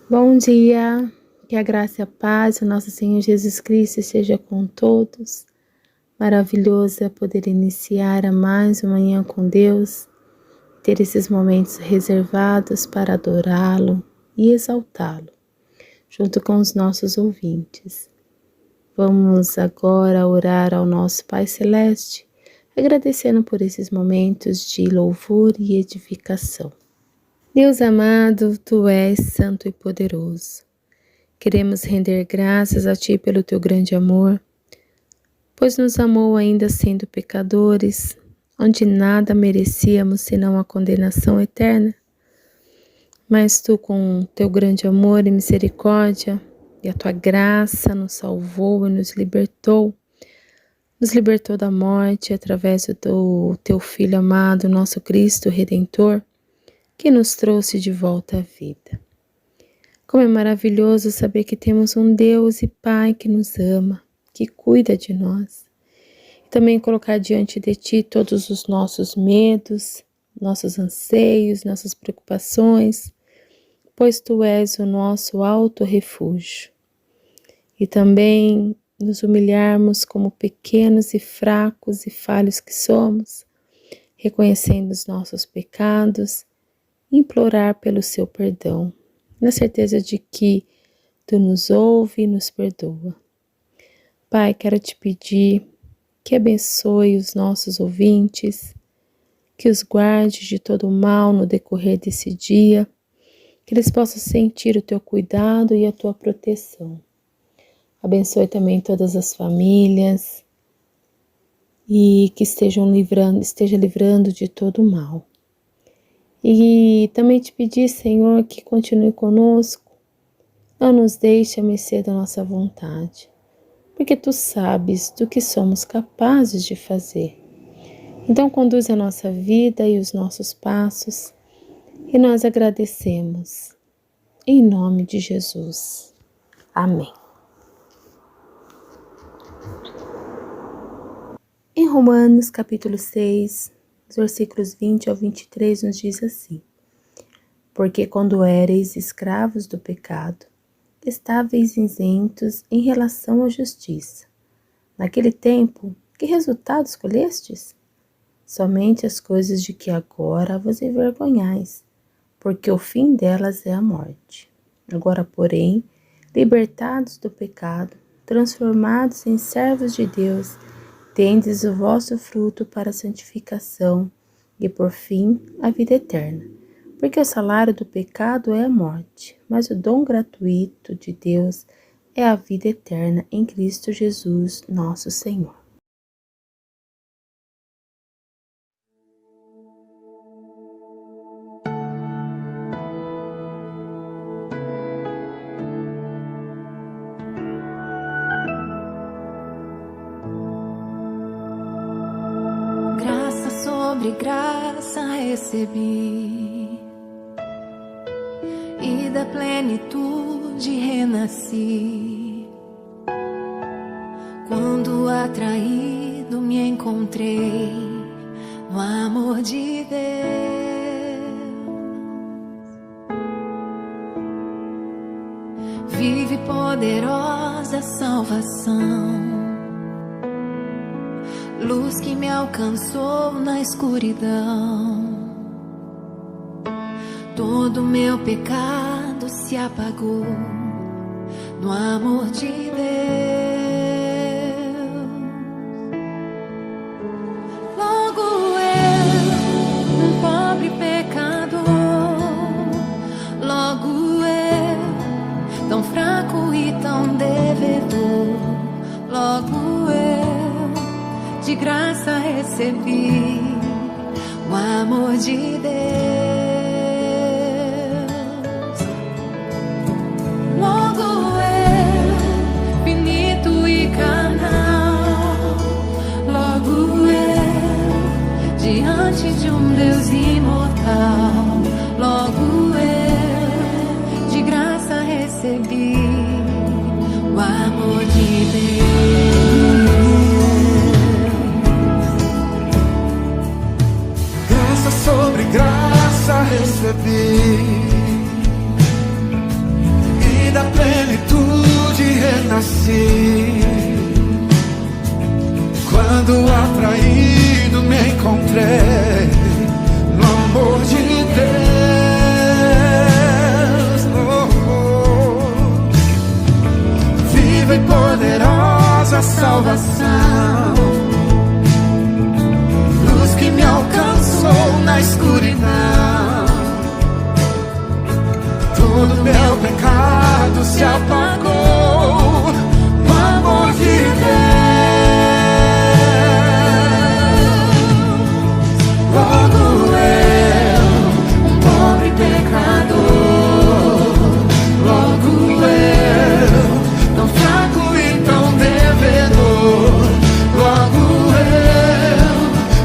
Bom dia, que a graça e a paz do nosso Senhor Jesus Cristo esteja com todos. Maravilhoso é poder iniciar a mais uma manhã com Deus, ter esses momentos reservados para adorá-lo e exaltá-lo, junto com os nossos ouvintes. Vamos agora orar ao nosso Pai Celeste, agradecendo por esses momentos de louvor e edificação. Deus amado, Tu és santo e poderoso. Queremos render graças a Ti pelo Teu grande amor, pois nos amou ainda sendo pecadores, onde nada merecíamos senão a condenação eterna. Mas Tu, com Teu grande amor e misericórdia, e a Tua graça nos salvou e nos libertou da morte através do Teu Filho amado, nosso Cristo Redentor, que nos trouxe de volta à vida. Como é maravilhoso saber que temos um Deus e Pai que nos ama, que cuida de nós. E também colocar diante de Ti todos os nossos medos, nossos anseios, nossas preocupações, pois Tu és o nosso alto refúgio. E também nos humilharmos como pequenos e fracos e falhos que somos, reconhecendo os nossos pecados, implorar pelo Seu perdão, na certeza de que Tu nos ouve e nos perdoa. Pai, quero Te pedir que abençoe os nossos ouvintes, que os guarde de todo o mal no decorrer desse dia, que eles possam sentir o Teu cuidado e a Tua proteção. Abençoe também todas as famílias e que esteja livrando de todo o mal. E também Te pedir, Senhor, que continue conosco, não nos deixe a mercê da nossa vontade, porque Tu sabes do que somos capazes de fazer. Então conduz a nossa vida e os nossos passos, e nós agradecemos, em nome de Jesus. Amém. Em Romanos capítulo 6, os versículos 20 ao 23 nos diz assim: Porque quando éreis escravos do pecado, estáveis isentos em relação à justiça. Naquele tempo, que resultado escolhestes? Somente as coisas de que agora vos envergonhais, porque o fim delas é a morte. Agora, porém, libertados do pecado, transformados em servos de Deus, tendes o vosso fruto para a santificação e, por fim, a vida eterna. Porque o salário do pecado é a morte, mas o dom gratuito de Deus é a vida eterna em Cristo Jesus, nosso Senhor. Sobre graça recebi, e da plenitude renasci. Quando atraído me encontrei no amor de Deus. Vive poderosa salvação, luz que me alcançou na escuridão. Todo meu pecado se apagou no amor de Deus. Logo eu, um pobre pecador, logo eu, tão fraco e tão devedor, logo eu, de graça recebi o amor de Deus. Logo eu, finito e carnal, logo eu, diante de um Deus imortal, logo eu, de graça recebi o amor de Deus. Graça sobre graça recebi, e da plenitude renasci. Quando atraído me encontrei no amor de Deus, viva e poderosa salvação, luz que me alcançou na escuridão. Todo meu pecado se apagou no amor de Deus. Logo eu, um pobre pecador, logo eu, tão fraco e tão devedor, logo eu,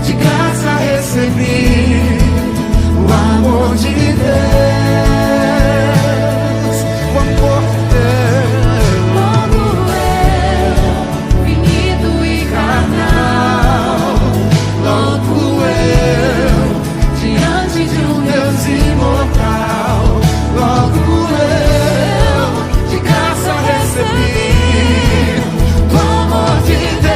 de graça recebi o amor de Deus, o amor de Deus. Logo eu, finito e carnal, logo eu, diante de um Deus imortal, logo eu, de graça recebi do amor de Deus.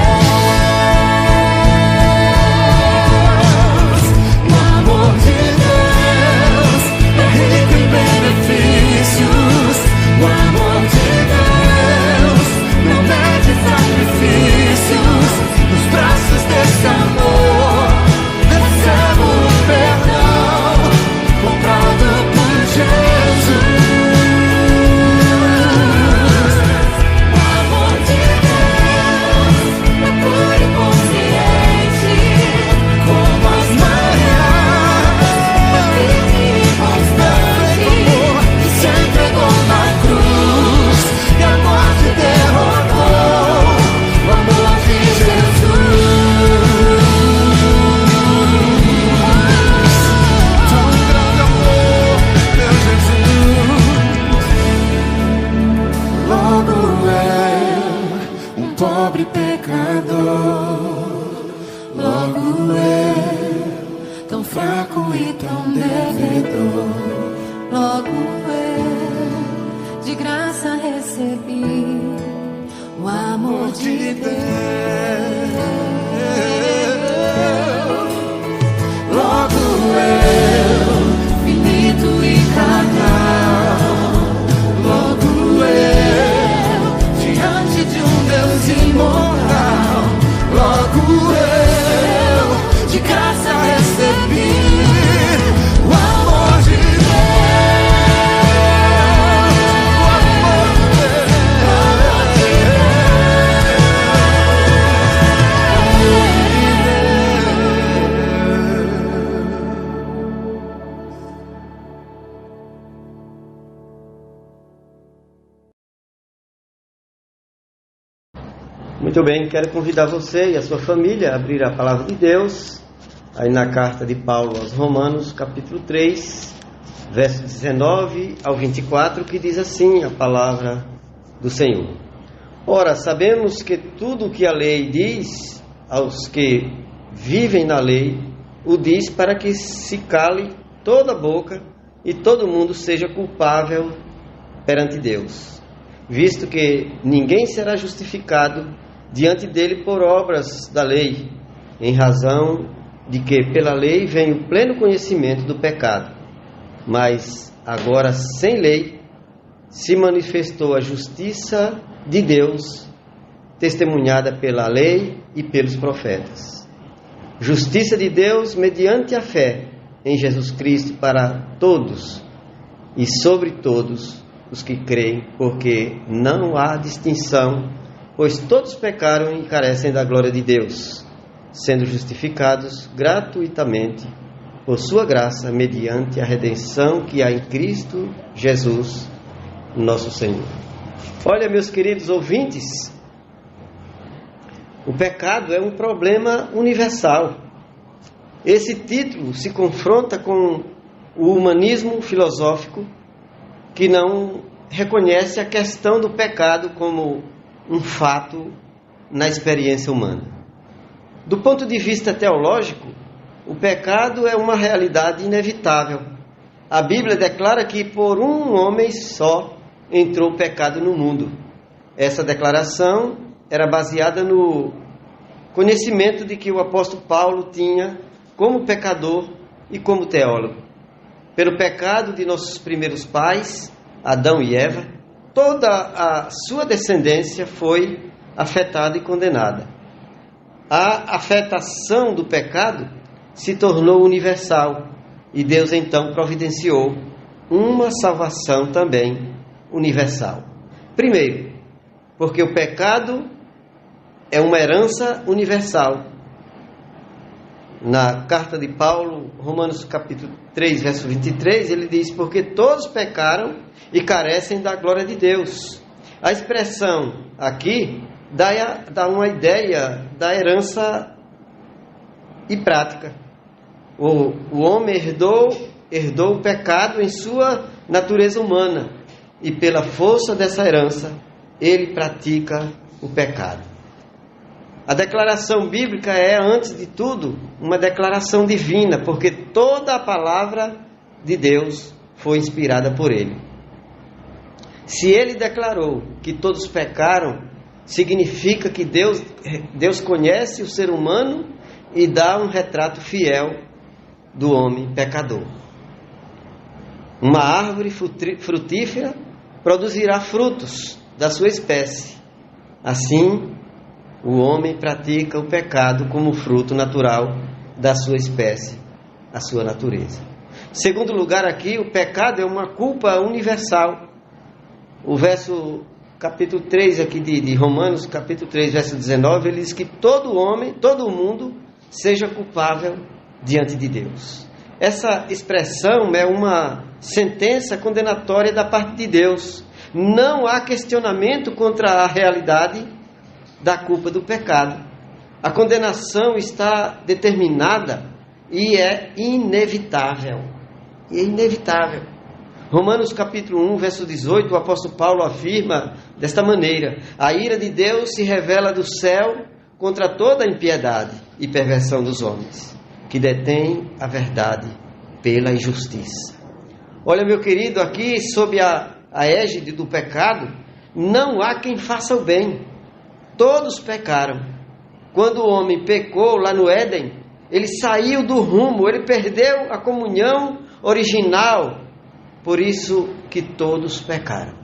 O amor de Deus é rico em benefícios. O amor de Deus não mede sacrifícios. Nos braços desse amor recebo o perdão comprado por Jesus. O amor de Deus é puro e consciente, como as manhãs, é firme e constante, que se entregou na cruz e a morte derrotou. O amor de Jesus. Tão grande amor, meu Jesus. Logo eu, um pobre pecador, logo eu, tão fraco e tão devedor, Logo eu, de graça recebi o amor de Deus. logo eu, finito e carnal, logo eu, diante de um Deus imortal, logo eu, de graça recebi o amor de Deus, o amor de Muito bem, quero convidar você e a sua família a abrir a palavra de Deus, aí na carta de Paulo aos Romanos, capítulo 3, verso 19 ao 24, que diz assim a palavra do Senhor. Ora, sabemos que tudo o que a lei diz aos que vivem na lei, o diz para que se cale toda a boca e todo mundo seja culpável perante Deus, visto que ninguém será justificado diante dele por obras da lei, em razão de que pela lei vem o pleno conhecimento do pecado. Mas agora, sem lei, se manifestou a justiça de Deus, testemunhada pela lei e pelos profetas. Justiça de Deus mediante a fé em Jesus Cristo para todos e sobre todos os que creem, porque não há distinção, pois todos pecaram e carecem da glória de Deus, sendo justificados gratuitamente por sua graça, mediante a redenção que há em Cristo Jesus, nosso Senhor. Olha, meus queridos ouvintes, o pecado é um problema universal. Esse título se confronta com o humanismo filosófico, que não reconhece a questão do pecado como um fato na experiência humana. Do ponto de vista teológico, o pecado é uma realidade inevitável. A Bíblia declara que por um homem só entrou o pecado no mundo. Essa declaração era baseada no conhecimento de que o apóstolo Paulo tinha como pecador e como teólogo. Pelo pecado de nossos primeiros pais, Adão e Eva, toda a sua descendência foi afetada e condenada. A afetação do pecado se tornou universal e Deus então providenciou uma salvação também universal. Primeiro, porque o pecado é uma herança universal. Na carta de Paulo, Romanos capítulo 3, verso 23, ele diz: porque todos pecaram e carecem da glória de Deus. A expressão aqui dá uma ideia da herança e prática. O homem herdou o pecado em sua natureza humana e pela força dessa herança ele pratica o pecado. A declaração bíblica é, antes de tudo, uma declaração divina, porque toda a palavra de Deus foi inspirada por ele. Se ele declarou que todos pecaram, significa que Deus conhece o ser humano e dá um retrato fiel do homem pecador. Uma árvore frutífera produzirá frutos da sua espécie. Assim, o homem pratica o pecado como fruto natural da sua espécie, a sua natureza. Segundo lugar aqui, o pecado é uma culpa universal. O verso capítulo 3 aqui de Romanos, capítulo 3, verso 19, ele diz que todo homem, todo mundo seja culpável diante de Deus. Essa expressão é uma sentença condenatória da parte de Deus. Não há questionamento contra a realidade da culpa do pecado. A condenação está determinada e é inevitável. E é inevitável. Romanos capítulo 1, verso 18, o apóstolo Paulo afirma desta maneira: a ira de Deus se revela do céu contra toda a impiedade e perversão dos homens, que detêm a verdade pela injustiça. Olha, meu querido, aqui sob a égide do pecado, não há quem faça o bem. Todos pecaram. Quando o homem pecou lá no Éden, ele saiu do rumo, ele perdeu a comunhão original. Por isso que todos pecaram.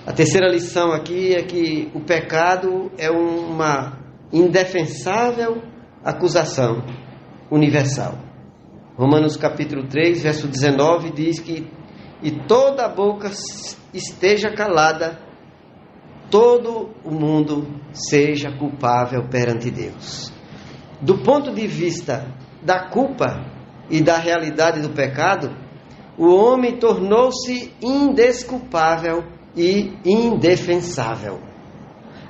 A terceira lição aqui é que o pecado é uma indefensável acusação universal. Romanos capítulo 3, verso 19 diz que e toda a boca esteja calada, todo o mundo seja culpável perante Deus. Do ponto de vista da culpa e da realidade do pecado, o homem tornou-se indesculpável e indefensável.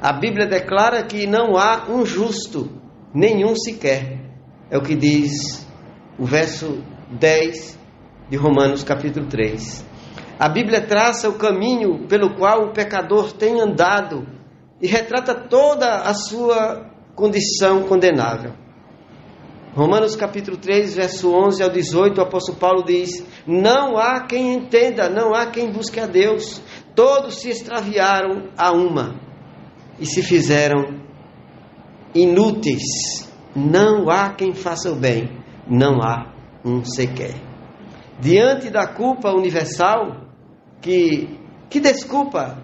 A Bíblia declara que não há um justo, nenhum sequer. É o que diz o verso 10 de Romanos capítulo 3. A Bíblia traça o caminho pelo qual o pecador tem andado e retrata toda a sua condição condenável. Romanos capítulo 3, verso 11 ao 18, o apóstolo Paulo diz: não há quem entenda, não há quem busque a Deus. Todos se extraviaram a uma e se fizeram inúteis. Não há quem faça o bem, não há um sequer. Diante da culpa universal, que desculpa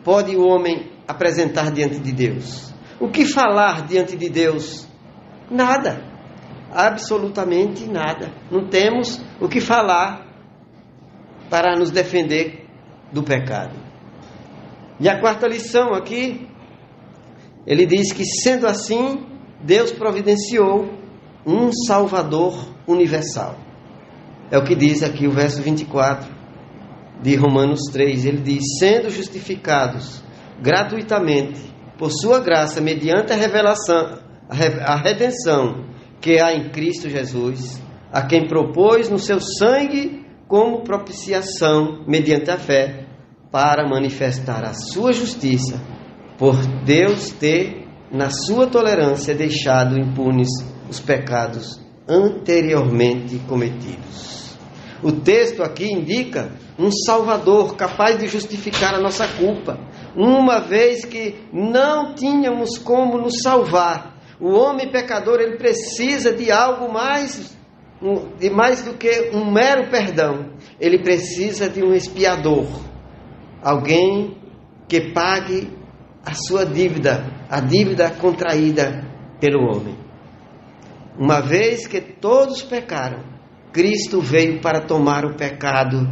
pode o homem apresentar diante de Deus? O que falar diante de Deus? Nada. Absolutamente nada. Não temos o que falar para nos defender do pecado. E a quarta lição aqui, ele diz que, sendo assim, Deus providenciou um Salvador universal. É o que diz aqui o verso 24 de Romanos 3. Ele diz: sendo justificados gratuitamente por sua graça, mediante a revelação, a redenção que há em Cristo Jesus, a quem propôs no seu sangue como propiciação mediante a fé, para manifestar a sua justiça, por Deus ter, na sua tolerância, deixado impunes os pecados anteriormente cometidos. O texto aqui indica um Salvador capaz de justificar a nossa culpa, uma vez que não tínhamos como nos salvar. O homem pecador, ele precisa de algo mais do que um mero perdão. Ele precisa de um expiador, alguém que pague a sua dívida, a dívida contraída pelo homem. Uma vez que todos pecaram, Cristo veio para tomar o pecado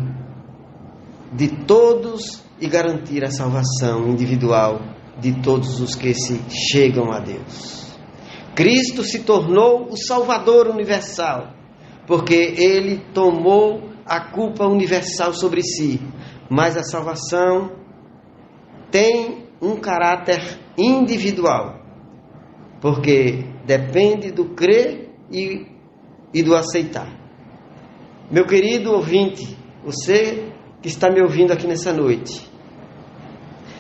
de todos e garantir a salvação individual de todos os que se chegam a Deus. Cristo se tornou o Salvador universal, porque Ele tomou a culpa universal sobre si. Mas a salvação tem um caráter individual, porque depende do crer e do aceitar. Meu querido ouvinte, você que está me ouvindo aqui nessa noite,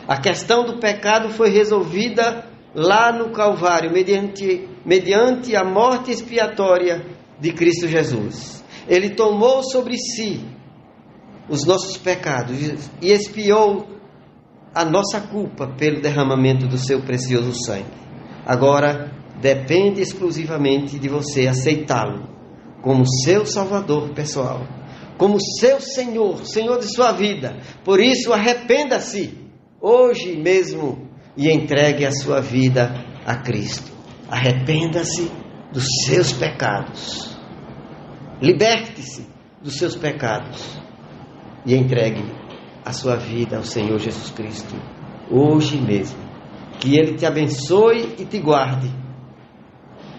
a questão do pecado foi resolvida lá no Calvário, mediante a morte expiatória de Cristo Jesus. Ele tomou sobre si os nossos pecados e expiou a nossa culpa pelo derramamento do seu precioso sangue. Agora depende exclusivamente de você aceitá-lo como seu Salvador pessoal, como seu Senhor, Senhor de sua vida. Por isso, arrependa-se hoje mesmo e entregue a sua vida a Cristo. Arrependa-se dos seus pecados. Liberte-se dos seus pecados e entregue a sua vida ao Senhor Jesus Cristo hoje mesmo. Que Ele te abençoe e te guarde.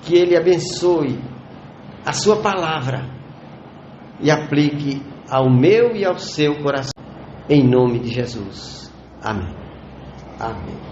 Que Ele abençoe a sua palavra e aplique ao meu e ao seu coração. Em nome de Jesus. Amém. Amém.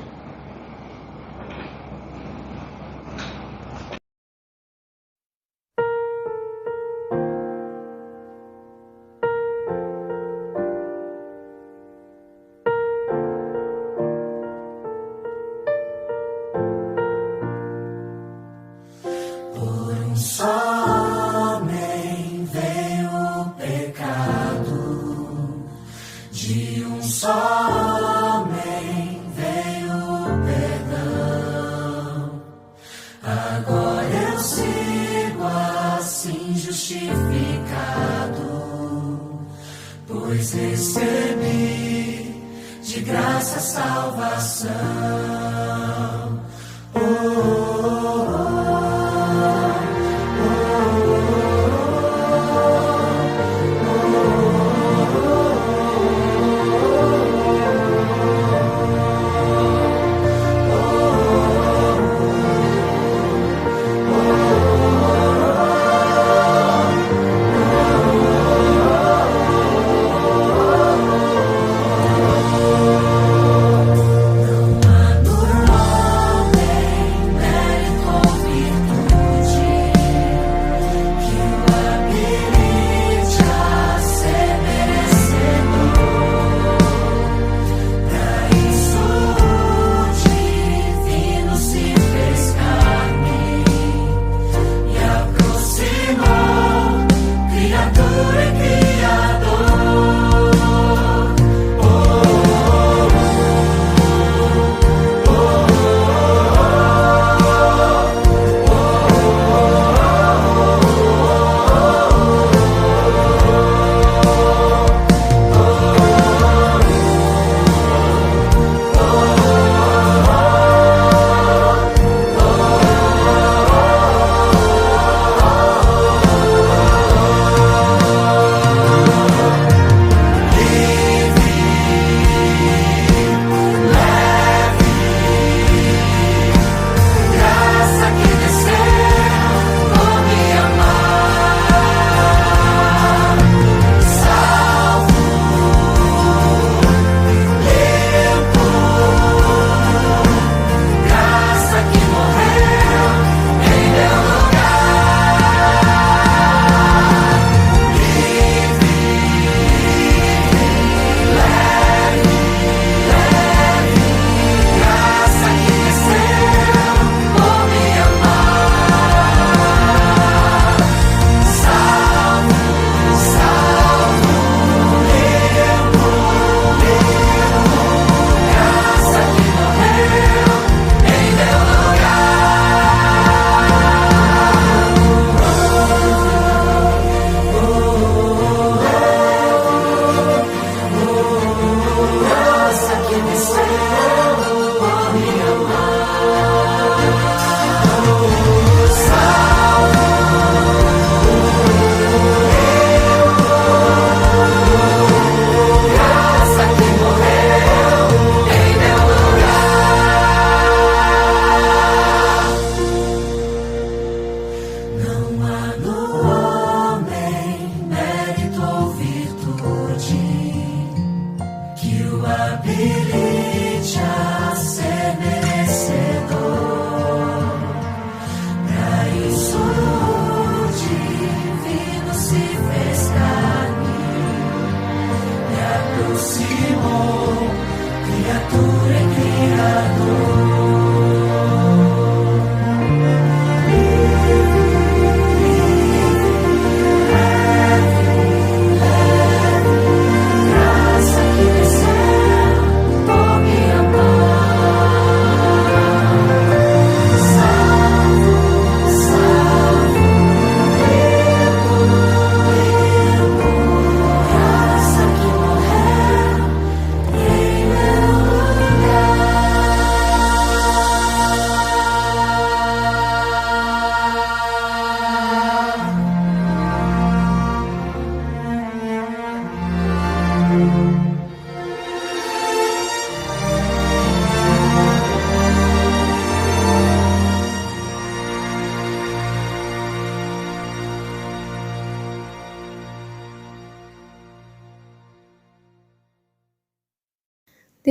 Pois recebi de graça a salvação.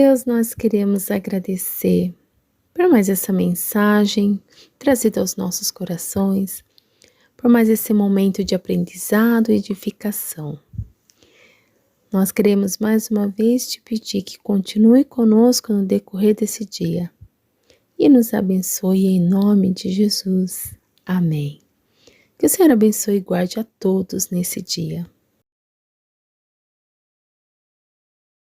Deus, nós queremos agradecer por mais essa mensagem trazida aos nossos corações, por mais esse momento de aprendizado e edificação. Nós queremos mais uma vez te pedir que continue conosco no decorrer desse dia e nos abençoe em nome de Jesus. Amém. Que o Senhor abençoe e guarde a todos nesse dia.